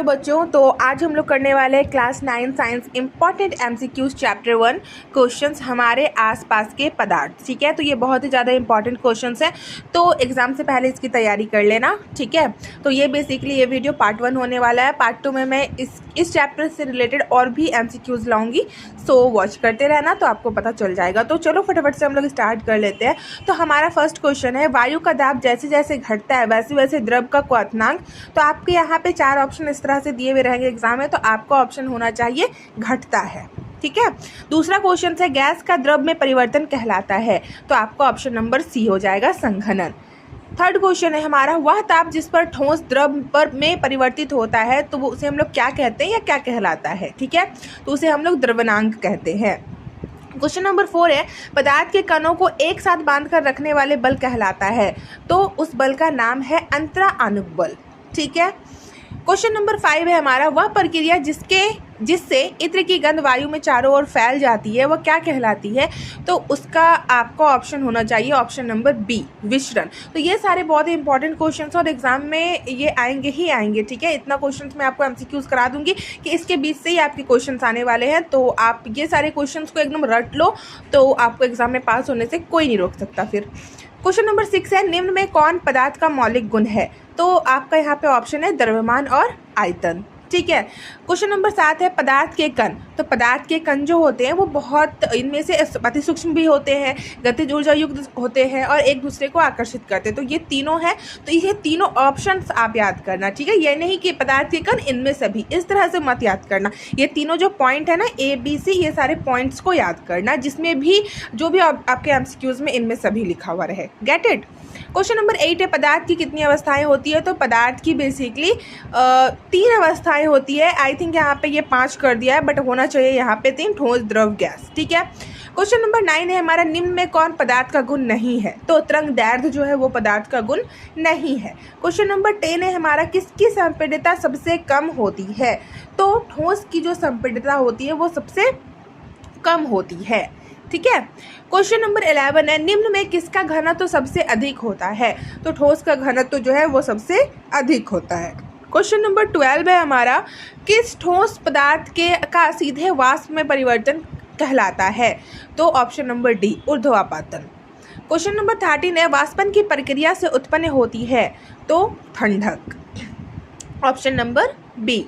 बच्चों, तो आज हम लोग करने वाले हैं class 9 science important MCQs chapter 1 questions हमारे आसपास के पदार्थ। ठीक है, तो ये बहुत ही ज़्यादा इंपॉर्टेंट क्वेश्चंस हैं, तो एग्जाम से पहले इसकी तैयारी कर लेना। ठीक है, तो ये बेसिकली ये वीडियो पार्ट 1 होने वाला है। पार्ट 2 में मैं इस चैप्टर से रिलेटेड और भी एमसीक्यूज लाऊंगी, सो वॉच करते रहना तो आपको पता चल जाएगा। तो चलो फटाफट से हम लोग स्टार्ट कर लेते हैं। तो हमारा फर्स्ट क्वेश्चन है, वायु का दाब जैसे जैसे घटता है वैसे वैसे द्रव का क्वथनांक। तो आपके यहाँ पे 4 ऑप्शन इस तरह से दिए हुए रहेंगे एग्जाम में, तो आपका ऑप्शन होना चाहिए घटता है। ठीक है, दूसरा क्वेश्चन है, गैस का द्रव में परिवर्तन कहलाता है। तो आपका ऑप्शन नंबर सी हो जाएगा संघनन। थर्ड क्वेश्चन है हमारा, वह ताप जिस पर ठोस द्रव पर में परिवर्तित होता है तो वो उसे हम लोग क्या कहते हैं या क्या कहलाता है। ठीक है, तो उसे हम लोग द्रवनांक कहते हैं। क्वेश्चन नंबर 4 है, पदार्थ के कणों को एक साथ बांधकर रखने वाले बल कहलाता है। तो उस बल का नाम है अंतरा आणुक बल। ठीक है, क्वेश्चन नंबर 5 है हमारा, वह प्रक्रिया जिससे इत्र की गंध वायु में चारों ओर फैल जाती है वह क्या कहलाती है। तो उसका आपका ऑप्शन होना चाहिए ऑप्शन नंबर बी, विसरण। तो ये सारे बहुत ही इंपॉर्टेंट क्वेश्चंस और एग्जाम में ये आएंगे ही आएंगे। ठीक है, इतना क्वेश्चंस मैं आपको एमसीक्यूज करा दूंगी कि इसके बीच से ही आपके क्वेश्चंस आने वाले हैं, तो आप ये सारे क्वेश्चंस को एकदम रट लो, तो आपको एग्जाम में पास होने से कोई नहीं रोक सकता। फिर क्वेश्चन नंबर 6 है, निम्न में कौन पदार्थ का मौलिक गुण है। तो आपका यहाँ पे ऑप्शन है द्रव्यमान और आयतन। ठीक है, क्वेश्चन नंबर 7 है, पदार्थ के कण। तो पदार्थ के कण जो होते हैं वो बहुत, इनमें से अति सूक्ष्म भी होते हैं, गतिज ऊर्जा युक्त होते हैं और एक दूसरे को आकर्षित करते हैं। तो ये तीनों हैं, तो ये तीनों ऑप्शंस आप याद करना। ठीक है, ये नहीं कि पदार्थ के कण इनमें सभी, इस तरह से मत याद करना। ये तीनों जो पॉइंट है ना, ए बी सी, ये सारे पॉइंट्स को याद करना, जिसमें भी जो भी आपके एमसीक्यूज में इनमें सभी लिखा हुआ रहे। Get it. क्वेश्चन नंबर 8 है, पदार्थ की कितनी अवस्थाएं होती है। तो पदार्थ की बेसिकली 3 अवस्थाएं होती है। आई थिंक यहाँ पे ये 5 कर दिया है, बट होना चाहिए यहाँ पे 3, ठोस द्रव गैस। ठीक है, क्वेश्चन नंबर 9 है हमारा, निम्न में कौन पदार्थ का गुण नहीं है। तो तरंग दैर्ध्य जो है वो पदार्थ का गुण नहीं है। क्वेश्चन नंबर 10 है हमारा, किसकी संपीड़ितता सबसे कम होती है। तो ठोस की जो संपीड़ितता होती है वो सबसे कम होती है। ठीक है, क्वेश्चन नंबर 11 है, निम्न में किसका घनत्व सबसे अधिक होता है। तो ठोस का घनत्व जो है वो सबसे अधिक होता है। क्वेश्चन नंबर 12 है हमारा, किस ठोस पदार्थ का सीधे वाष्प में परिवर्तन कहलाता है। तो ऑप्शन नंबर डी, ऊर्ध्वापातन। क्वेश्चन नंबर 13 है, वाष्पन की प्रक्रिया से उत्पन्न होती है। तो ठंडक। Option number B.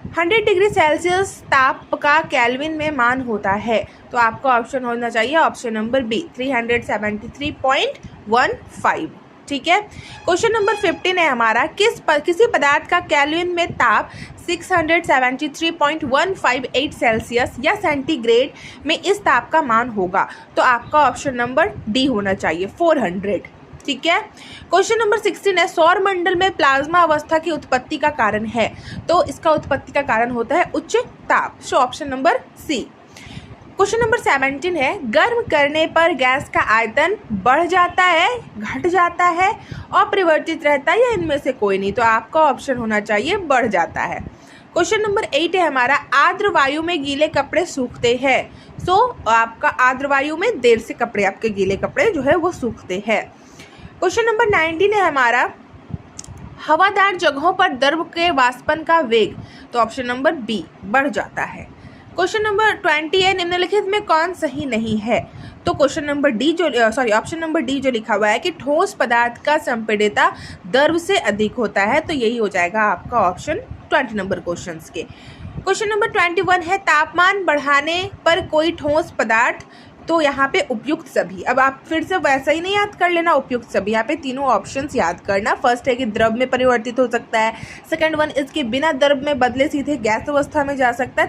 100 degree Celsius ताप का केल्विन में मान होता है। तो आपका ऑप्शन होना चाहिए ऑप्शन नंबर बी, 373.15। ठीक है, क्वेश्चन नंबर 15 है हमारा, किसी पदार्थ का केल्विन में ताप 673.158 सेल्सियस या सेंटीग्रेड में इस ताप का मान होगा। तो आपका ऑप्शन नंबर डी होना चाहिए, 400। ठीक है, क्वेश्चन नंबर 16 है, सौर मंडल में प्लाज्मा अवस्था की उत्पत्ति का कारण है। तो इसका उत्पत्ति का कारण होता है उच्च ताप। So option number C. Question number 17 है, गर्म करने पर गैस का आयतन बढ़ जाता है, घट जाता है, अपरिवर्तित रहता है या इनमें से कोई नहीं। तो आपका ऑप्शन होना चाहिए बढ़ जाता है। क्वेश्चन नंबर 8 है हमारा, आर्द्र वायु में गीले कपड़े सूखते हैं। सो आपका आर्द्र वायु में देर से कपड़े, आपके गीले कपड़े जो है वो सूखते हैं। क्वेश्चन नंबर 19 है हमारा, हवादार जगहों पर द्रव के वाष्पन का वेग। तो ऑप्शन नंबर बी, बढ़ जाता है। क्वेश्चन नंबर 20 है, निम्नलिखित में कौन सही नहीं है। तो question number D option number D जो लिखा हुआ है कि ठोस पदार्थ का संपीड़ितता द्रव से अधिक होता है, तो यही हो जाएगा आपका ऑप्शन 20 नंबर क्वेश्चन के। क्वेश्चन नंबर 21 है, तापमान बढ़ाने पर कोई ठोस पदार्थ। तो यहाँ पे उपयुक्त सभी, अब आप फिर से वैसा ही नहीं याद कर लेना, उपयुक्त सभी, यहाँ पे तीनों ऑप्शंस याद करना। फर्स्ट है कि द्रव में परिवर्तित हो सकता है, सेकंड वन इसके बिना द्रव में बदले सीधे गैस अवस्था में जा सकता है,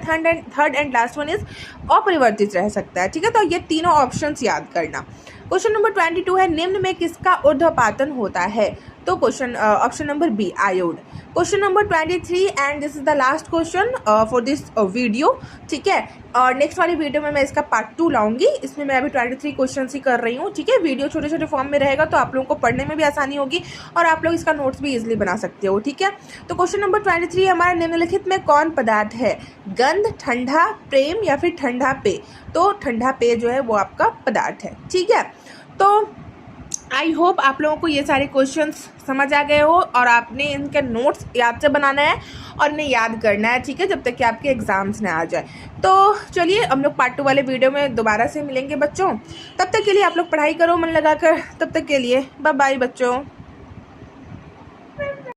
third and last one is अपरिवर्तित रह सकता है। ठीक है, तो ये तीनों ऑप्शंस याद करना। क्वेश्चन नंबर 22 है, निम्न में किसका ऊर्ध्वपातन होता है। तो क्वेश्चन ऑप्शन नंबर बी, आयोड। Question number 23 and this is the last question for this video. ठीक है, और नेक्स्ट वाली वीडियो में मैं इसका पार्ट 2 लाऊंगी। इसमें मैं अभी 23 क्वेश्चन ही कर रही हूँ। ठीक है, वीडियो छोटे छोटे फॉर्म में रहेगा, तो आप लोगों को पढ़ने में भी आसानी होगी और आप लोग इसका नोट्स भी इजीली बना सकते हो। ठीक है, तो क्वेश्चन नंबर 23 हमारा, निम्नलिखित में कौन पदार्थ है, गंध, ठंडा, प्रेम या फिर ठंडा पेय। तो ठंडा पेय जो है वो आपका पदार्थ है। ठीक है, तो आई होप आप लोगों को ये सारे क्वेश्चंस समझ आ गए हो और आपने इनके नोट्स याद से बनाना है और इन्हें याद करना है, ठीक है, जब तक कि आपके एग्ज़ाम्स ना आ जाए। तो चलिए हम लोग पार्ट 2 वाले वीडियो में दोबारा से मिलेंगे बच्चों। तब तक के लिए आप लोग पढ़ाई करो मन लगाकर। तब तक के लिए बाय बाय बच्चों।